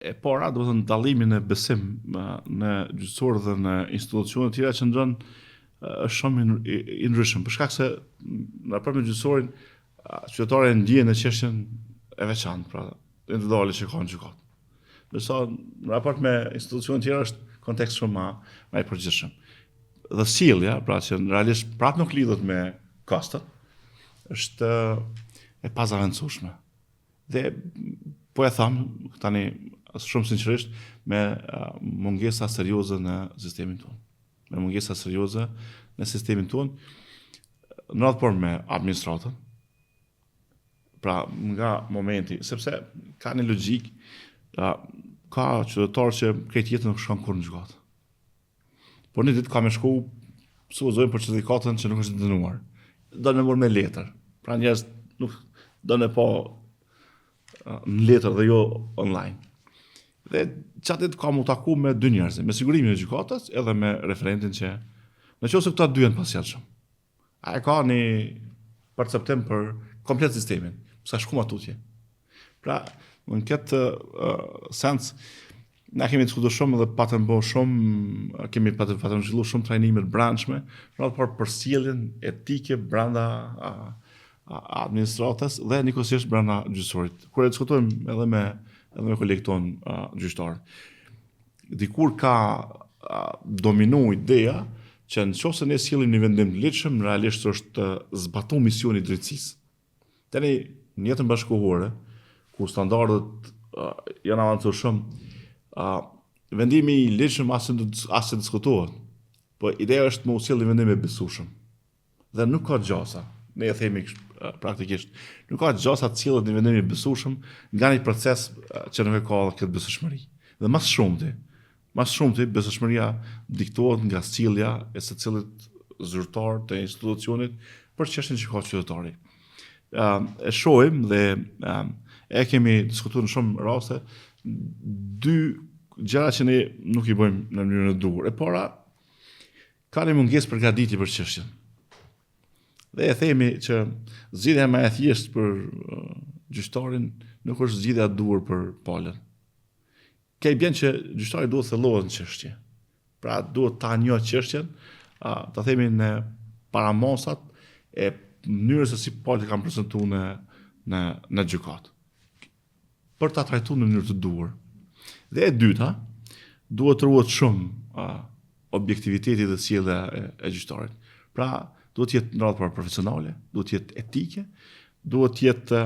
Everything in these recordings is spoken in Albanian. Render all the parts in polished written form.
E para, do të thënë dallimin e besim në gjyqësor dhe në institucione të tjera qëndron është shumë i ndryshëm. Për shkak se në raport me gjyqësorin, qytetarët ndjehen në çështjen e veçantë, pra individuale që kanë gjykat. Ndërsa në raport me institucione të tjera është kontekst shumë më i përgjithshëm. Dhe sjellja, pra që realisht prapë nuk lidhet me kostot, është e pazaventësueshme. Dhe po e tham tani shumë sinqerisht me mungesa serioze në sistemin tonë. Me mungesa serioze në sistemin tonë, në raport me administratën. Pra nga momenti, sepse ka një logjik, ka qytetarë që krejt jetën nuk shkon kur në gjykatë. Por një ditë ka me shku, supozojmë për certifikatën që nuk është dënuar. Do në mërë me letër. Pra njerëz nuk do në po në letër dhe jo online. Dhe qatit ka mu taku me dy njerëz, me sigurimin e gjykatës edhe me referentin që në qoftë se këta dy janë pasjellshëm. Ai ka një perceptim për komplet sistemin, sa shku ma tutje. Pra, në këtë sens, na kemi diskutuar shumë dhe patëm bo shumë, kemi patëm zhvillu shumë trajnime të brendshme, për sjelljen etike brenda administratës dhe nikosisht brenda gjyqësorit. Kur e diskutojmë edhe me kolegët tonë gjyqtarë. Dikur ka dominu ideja që në qoftë se ne sjellim një vendim të ligjshëm, realisht është zbatu misioni i drejtësisë. Tani në jetën bashkëkohore, ku standardet janë avancuar shumë, vendimi i ligjshëm as se diskutohet. Po ideja është më u sjell një vendim i besueshëm. Dhe nuk ka gjasa. Ne e themi praktikisht, nuk ka gjasa të cilët një vendim i besueshëm nga një proces që nuk e ka këtë besueshmëri. Dhe mas shumëti, besueshmëria diktohet nga sjellja e secilit zyrtar të institucionit për çështjen që ka qytetari. E shohim dhe e kemi diskutuar në shumë raste dy gjëra që ne nuk i bëjmë në mënyrën e duhur. E para, ka një mungesë përgatitje për çështjen. Dhe e themi që zgjidhja më e thjeshtë për gjyqtarin nuk është zgjidhja e duhur për palën. Ka i bjen që gjyqtari duhet thellohet në çështje. Pra duhet ta njohë çështjen, ta themi në paramosat e mënyrës se si palët kanë prezantuar në gjykat. Për ta trajtuar në mënyrë të duhur. Dhe e dyta, duhet ruhet shumë objektiviteti dhe sjellja e gjyqtarit. Pra duhet jetë në radhë profesionale, duhet jetë etike, duhet jetë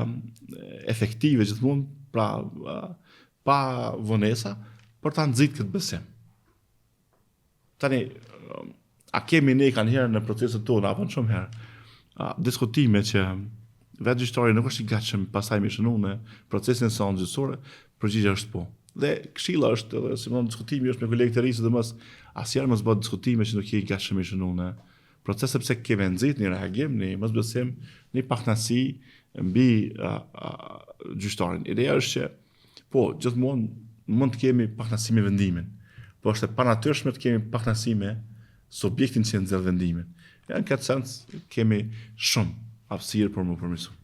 efektive gjithmonë, pra pa vonesa, për ta nxitë këtë besim. Tani, a kemi ne kanë herë në proceset tona, apo në shumë herë, diskutime që vetë gjyqtari nuk është i gatshëm pastaj më shënuar në procesin e sonjës gjyqësore, përgjigjja është po. Dhe këshilla është, edhe si më diskutimi është me kolegët e ri, sidomos asnjëherë mos bëhet diskutime që nuk je i gatshëm i shënuar në proces, sepse kemi nxit një reagim, një mosbesim, një pakënaqësi mbi gjyqtarin. Ideja është që po, gjithmonë mund të kemi pakënaqësi me vendimin, po është e panatyrshme të kemi pakënaqësi me subjektin që nxjerr vendimin. Në këtë sens kemi shumë hapësirë për më përmirësuar.